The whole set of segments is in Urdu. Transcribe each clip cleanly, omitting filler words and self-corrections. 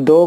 2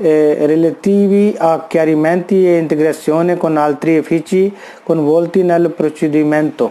relativi a chiarimenti e integrazione con altri uffici coinvolti nel procedimento।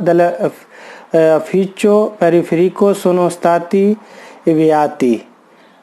dell'ufficio periferico sono stati inviati।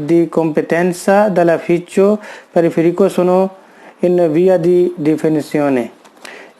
di competenza dell'ufficio periferico sono in via di definizione।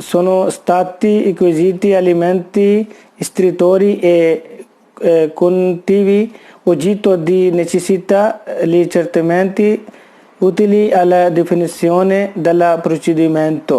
sono stati acquisiti alimenti istruttori e contigui oggetto di necessità li certamente utili alla definizione del procedimento।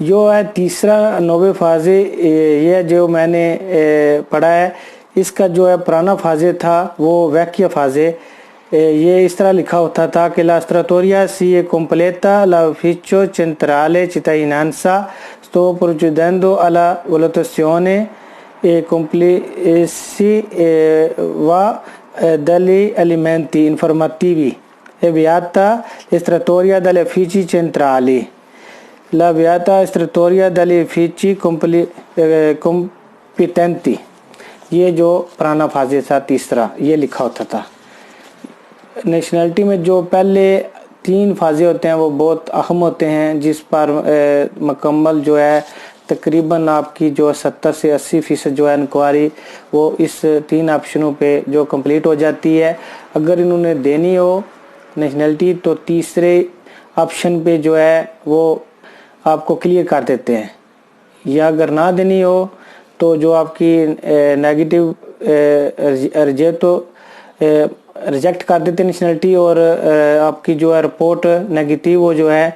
جو ہے تیسرا نوے فاضے یہ جو میں نے پڑھا ہے، اس کا جو ہے پرانا فاضے تھا وہ ویکیا فاضے، یہ اس طرح لکھا ہوتا تھا کہ la stratoria si completa l'ufficio centrale cittadinanza sto procedendo alla valutazione e complessi va degli elementi informativi avviata l'istruttoria degli uffici centrali. La avviata istruttoria degli uffici competenti. یہ جو پرانا فاضے تھا تیسرا، یہ لکھا ہوتا تھا۔ نیشنلٹی میں جو پہلے 3 فاضے ہوتے ہیں وہ بہت اہم ہوتے ہیں، جس پر مکمل جو ہے تقریباً آپ کی جو 70 سے 80% جو ہے انکوائری وہ اس 3 آپشنوں پہ جو کمپلیٹ ہو جاتی ہے۔ اگر انہوں نے دینی ہو نیشنلٹی تو تیسرے آپشن پہ جو ہے وہ آپ کو کلیئر کر دیتے ہیں، یا اگر نہ دینی ہو تو جو آپ کی نیگیٹو ریجیکٹ کر دیتے نیشنلٹی، اور آپ کی جو ہے رپورٹ نیگیٹو وہ جو ہے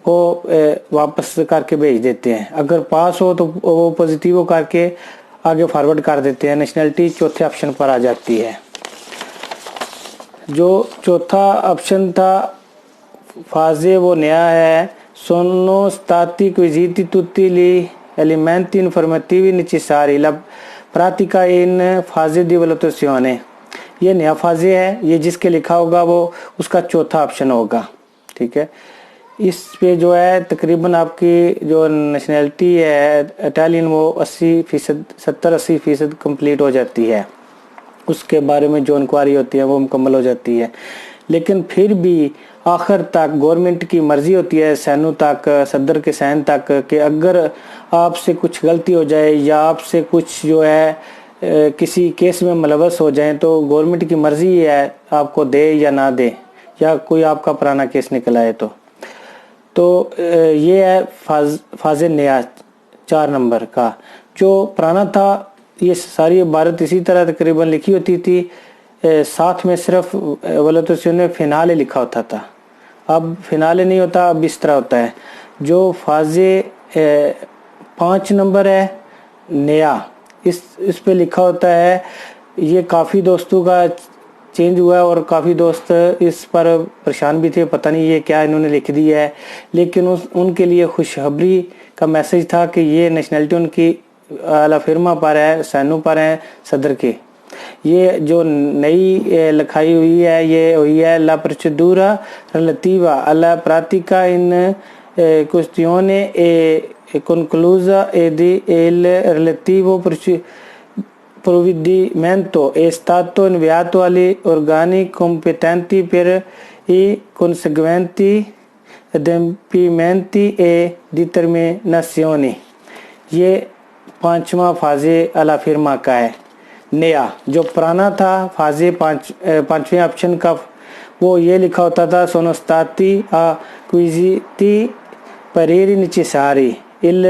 وہ واپس کر کے بھیج دیتے ہیں۔ اگر پاس ہو تو وہ پوزیٹیو کر کے آگے فارورڈ کر دیتے ہیں، نیشنلٹی چوتھے آپشن پر آ جاتی ہے۔ جو چوتھا آپشن تھا فاضے وہ نیا ہے، sono stati acquisiti tutti gli elementi informativi necessari alla pratica in fase di valutazione۔ یہ نیا فاضے ہے، یہ جس کے لکھا ہوگا وہ اس کا چوتھا آپشن ہوگا، ٹھیک ہے۔ اس پہ جو ہے تقریباً آپ کی جو نیشنلٹی ہے اٹالین وہ 70-80% کمپلیٹ ہو جاتی ہے، اس کے بارے میں جو انکوائری ہوتی ہے وہ مکمل ہو جاتی ہے۔ لیکن پھر بھی آخر تک گورنمنٹ کی مرضی ہوتی ہے سینو تک، صدر کے سین تک، کہ اگر آپ سے کچھ غلطی ہو جائے یا آپ سے کچھ جو ہے کسی کیس میں ملوث ہو جائیں تو گورنمنٹ کی مرضی ہے آپ کو دے یا نہ دے، یا کوئی آپ کا پرانا کیس نکل آئے تو یہ ہے فاضے نیا 4 نمبر کا۔ جو پرانا تھا یہ ساری عبارت اسی طرح تقریباً لکھی ہوتی تھی، ساتھ میں صرف والوتیشن فینالے لکھا ہوتا تھا۔ اب فینالے نہیں ہوتا، اب اس طرح ہوتا ہے۔ جو فاضے 5 نمبر ہے نیا، اس پہ لکھا ہوتا ہے، یہ کافی دوستوں کا چینج ہوا ہے اور کافی دوست اس پر پریشان بھی تھے، پتہ نہیں یہ کیا انہوں نے لکھ دیا ہے، لیکن ان کے لیے خوشخبری کا میسج تھا کہ یہ نیشنلٹی ان کی اعلیٰ فرما پر ہے، سینو پر ہے صدر کے۔ یہ جو نئی لکھائی ہوئی ہے یہ ہوئی ہے la procedura relativa alla pratica in questione e conclusa ed il relativo provvedimento è stato inviato agli organi competenti per i conseguenti adempimenti e determinazioni۔ یہ 5واں فاضے اعلیٰ فرما کا ہے نیا۔ جو پرانا تھا فاضے 5ویں آپشن کا وہ یہ لکھا ہوتا تھا sono stati acquisiti pareri necessari il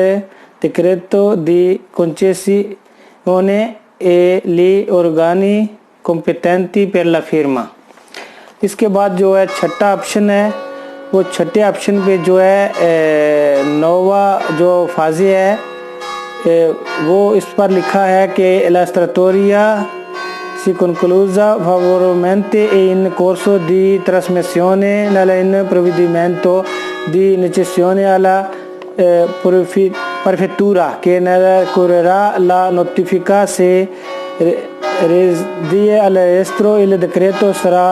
decreto di concessione e gli organi competenti per la firma۔ اس کے بعد جو ہے چھٹا آپشن ہے، وہ چھٹے آپشن پہ جو ہے نووا جو فاضے ہے وہ اس پر لکھا ہے کہ la struttura si conclusa favorevolmente in corso di trasmissione nel provvedimento di necessione alla prefettura che ne curerà la notifica se reside all'estero il decreto sarà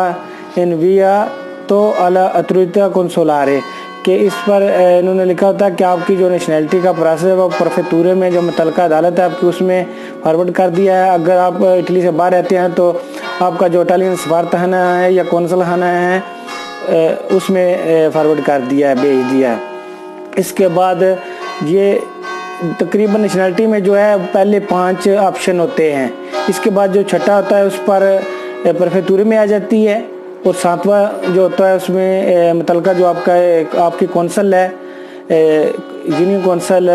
inviato alla autorità consolare۔ کہ اس پر انہوں نے لکھا ہوتا ہے کہ آپ کی جو نیشنلٹی کا پروسیس ہے وہ پروفیکٹورے میں جو متعلقہ عدالت ہے آپ کی اس میں فارورڈ کر دیا ہے۔ اگر آپ اٹلی سے باہر رہتے ہیں تو آپ کا جو اٹالین سفارت خانہ ہے یا کونسل خانہ ہے اس میں فارورڈ کر دیا ہے، بھیج دیا ہے۔ اس کے بعد یہ تقریباً نیشنلٹی میں جو ہے پہلے 5 آپشن ہوتے ہیں، اس کے بعد جو چھٹا ہوتا ہے اس پر پروفیکٹورے میں آ جاتی ہے، اور 7واں جو ہوتا ہے اس میں متعلقہ جو آپ کی کونسل ہے، یونین کونسل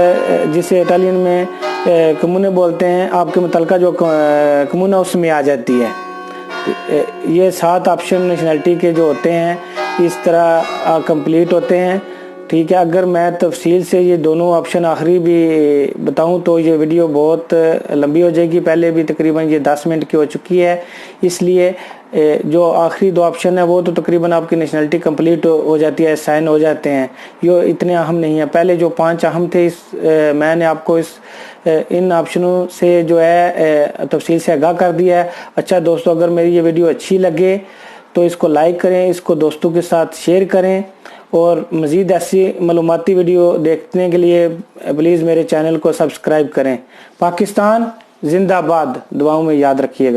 جسے اٹالین میں کمونے بولتے ہیں، آپ کے متعلقہ جو کمونہ اس میں آ جاتی ہے۔ یہ 7 آپشن نیشنلٹی کے جو ہوتے ہیں اس طرح کمپلیٹ ہوتے ہیں، ٹھیک ہے، اگر میں تفصیل سے یہ دونوں آپشن آخری بھی بتاؤں تو یہ ویڈیو بہت لمبی ہو جائے گی، پہلے بھی تقریباً یہ 10 منٹ کی ہو چکی ہے، اس لیے جو آخری 2 آپشن ہیں وہ تو تقریباً آپ کی نیشنلٹی کمپلیٹ ہو جاتی ہے، سائن ہو جاتے ہیں، یہ اتنے اہم نہیں ہیں۔ پہلے جو 5 اہم تھے میں نے آپ کو ان آپشنوں سے جو ہے تفصیل سے آگاہ کر دیا ہے۔ اچھا دوستو، اگر میری یہ ویڈیو اچھی لگے تو اس کو لائک کریں، اس کو دوستوں کے ساتھ شیئر کریں، اور مزید ایسی معلوماتی ویڈیو دیکھنے کے لیے پلیز میرے چینل کو سبسکرائب کریں۔ پاکستان زندہ باد، دعاؤں میں یاد رکھیے گا۔